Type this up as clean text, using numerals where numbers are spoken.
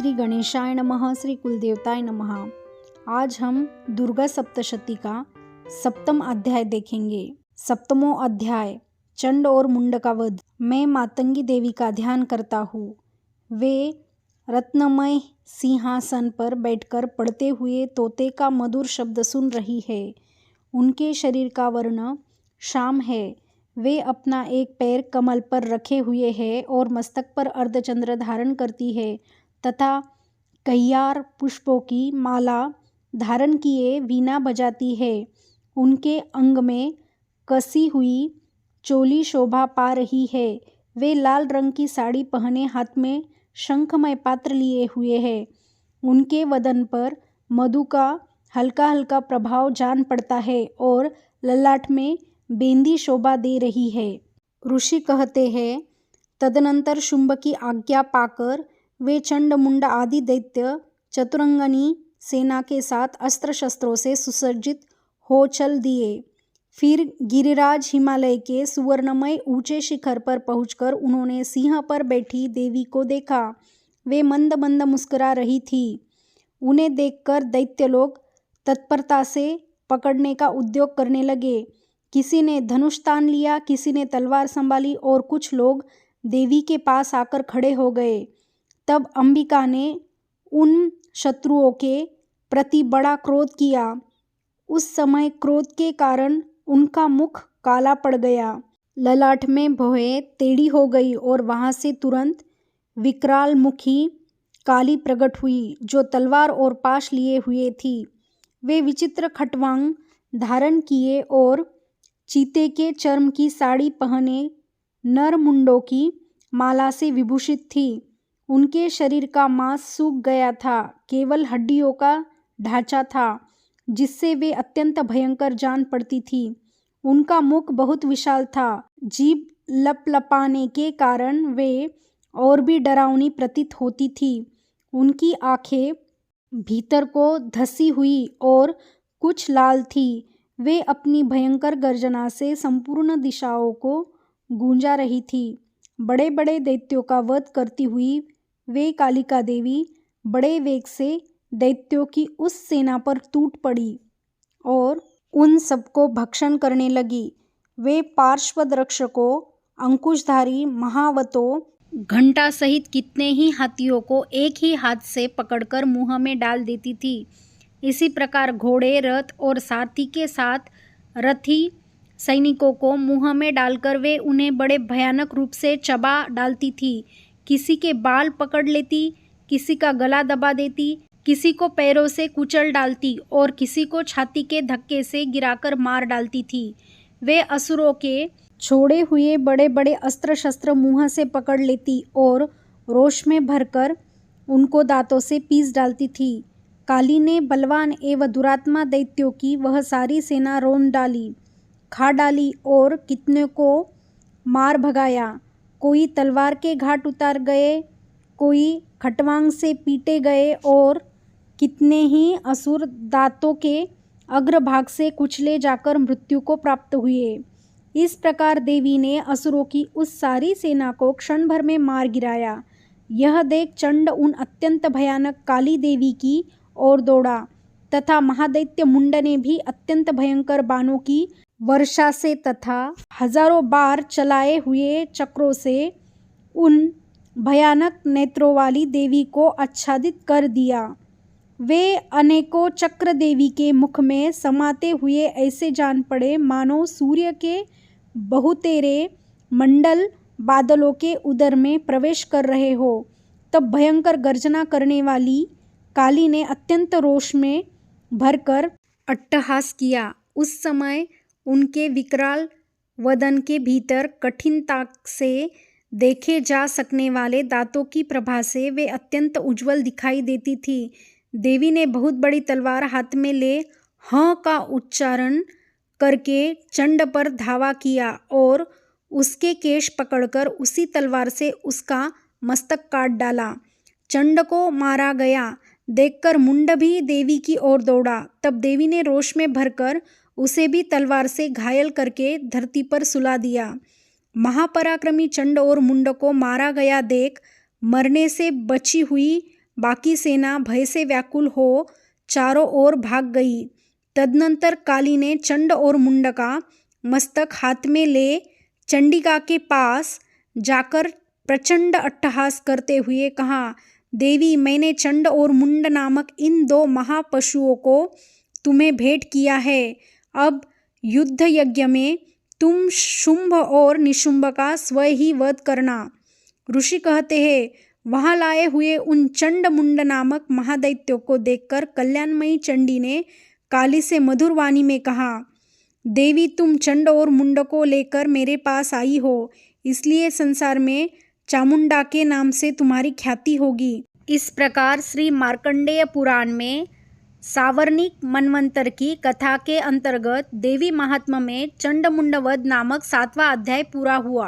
श्री गणेशाय नमः, श्री कुलदेवताय नमः। आज हम दुर्गा सप्तशती का सप्तम अध्याय देखेंगे। सप्तमो अध्याय, चंड और मुंड का वध। मैं मातंगी देवी का ध्यान करता हूँ। वे रत्नमय सिंहासन पर बैठकर पढ़ते हुए तोते का मधुर शब्द सुन रही है। उनके शरीर का वर्ण श्याम है। वे अपना एक पैर कमल पर रखे हुए है और मस्तक पर अर्धचंद्र धारण करती है तथा कहियार पुष्पों की माला धारण किए वीणा बजाती है। उनके अंग में कसी हुई चोली शोभा पा रही है। वे लाल रंग की साड़ी पहने हाथ में शंखमय पात्र लिए हुए है। उनके वदन पर मधु का हल्का हल्का प्रभाव जान पड़ता है और ललाट में बेंदी शोभा दे रही है। ऋषि कहते हैं, तदनंतर शुंभ की आज्ञा पाकर वे चंड मुंड आदि दैत्य चतुरंगनी सेना के साथ अस्त्र शस्त्रों से सुसज्जित हो चल दिए। फिर गिरिराज हिमालय के सुवर्णमय ऊंचे शिखर पर पहुंचकर उन्होंने सिंह पर बैठी देवी को देखा। वे मंद मंद मुस्कुरा रही थी। उन्हें देखकर दैत्य लोग तत्परता से पकड़ने का उद्योग करने लगे। किसी ने धनुष तान लिया, किसी ने तलवार संभाली और कुछ लोग देवी के पास आकर खड़े हो गए। तब अंबिका ने उन शत्रुओं के प्रति बड़ा क्रोध किया। उस समय क्रोध के कारण उनका मुख काला पड़ गया, ललाट में भौहें टेढ़ी हो गई और वहां से तुरंत विकराल मुखी काली प्रकट हुई, जो तलवार और पाश लिए हुए थी। वे विचित्र खटवांग धारण किए और चीते के चर्म की साड़ी पहने नर मुंडों की माला से विभूषित थी। उनके शरीर का मांस सूख गया था, केवल हड्डियों का ढांचा था, जिससे वे अत्यंत भयंकर जान पड़ती थी। उनका मुख बहुत विशाल था। जीभ लपलपाने के कारण वे और भी डरावनी प्रतीत होती थी। उनकी आंखें भीतर को धसी हुई और कुछ लाल थी। वे अपनी भयंकर गर्जना से संपूर्ण दिशाओं को गूंजा रही थी। बड़े बड़े दैत्यों का वध करती हुई वे कालिका देवी बड़े वेग से दैत्यों की उस सेना पर टूट पड़ी और उन सबको भक्षण करने लगी। वे पार्श्व रक्षकों, अंकुशधारी महावतों, घंटा सहित कितने ही हाथियों को एक ही हाथ से पकड़कर मुंह में डाल देती थी। इसी प्रकार घोड़े, रथ और सारथी के साथ रथी सैनिकों को मुंह में डालकर वे उन्हें बड़े भयानक रूप से चबा डालती थी। किसी के बाल पकड़ लेती, किसी का गला दबा देती, किसी को पैरों से कुचल डालती और किसी को छाती के धक्के से गिराकर मार डालती थी। वे असुरों के छोड़े हुए बड़े बड़े अस्त्र शस्त्र मुंह से पकड़ लेती और रोष में भरकर उनको दांतों से पीस डालती थी। काली ने बलवान एवं दुरात्मा दैत्यों की वह सारी सेना रोन डाली, खा डाली और कितने को मार भगाया। कोई तलवार के घाट उतार गए, कोई खटवांग से पीटे गए और कितने ही असुर दांतों के अग्रभाग से कुचले जाकर मृत्यु को प्राप्त हुए। इस प्रकार देवी ने असुरों की उस सारी सेना को क्षण भर में मार गिराया। यह देख चंड उन अत्यंत भयानक काली देवी की ओर दौड़ा तथा महादैत्य मुंड ने भी अत्यंत भयंकर बाणों की वर्षा से तथा हजारों बार चलाए हुए चक्रों से उन भयानक नेत्रों वाली देवी को आच्छादित कर दिया। वे अनेकों चक्र देवी के मुख में समाते हुए ऐसे जान पड़े मानो सूर्य के बहुतेरे मंडल बादलों के उदर में प्रवेश कर रहे हो। तब भयंकर गर्जना करने वाली काली ने अत्यंत रोष में भरकर अट्टहास किया। उस समय उनके विकराल वदन के भीतर कठिनता से देखे जा सकने वाले दांतों की प्रभा से वे अत्यंत उज्जवल दिखाई देती थी। देवी ने बहुत बड़ी तलवार हाथ में ले ह का उच्चारण करके चंड पर धावा किया और उसके केश पकड़कर उसी तलवार से उसका मस्तक काट डाला। चंड को मारा गया देखकर मुंड भी देवी की ओर दौड़ा। तब देवी ने रोष में भरकर उसे भी तलवार से घायल करके धरती पर सुला दिया। महापराक्रमी चंड और मुंड को मारा गया देख मरने से बची हुई बाकी सेना भय से व्याकुल हो चारों ओर भाग गई। तदनंतर काली ने चंड और मुंड का मस्तक हाथ में ले चंडिका के पास जाकर प्रचंड अट्टहास करते हुए कहा, देवी, मैंने चंड और मुंड नामक इन 2 महापशुओं को तुम्हें भेंट किया है। अब युद्ध यज्ञ में तुम शुंभ और निशुंभ का स्वयं ही वध करना। ऋषि कहते हैं, वहां लाए हुए उन चंड मुंड नामक महादैत्यों को देखकर कल्याणमयी चंडी ने काली से मधुर वाणी में कहा, देवी, तुम चंड और मुंड को लेकर मेरे पास आई हो, इसलिए संसार में चामुंडा के नाम से तुम्हारी ख्याति होगी। इस प्रकार श्री मार्कंडेय पुराण में सावर्णिक मनवंतर की कथा के अंतर्गत देवी महात्म्य में चंड मुंड वध नामक 7वां अध्याय पूरा हुआ।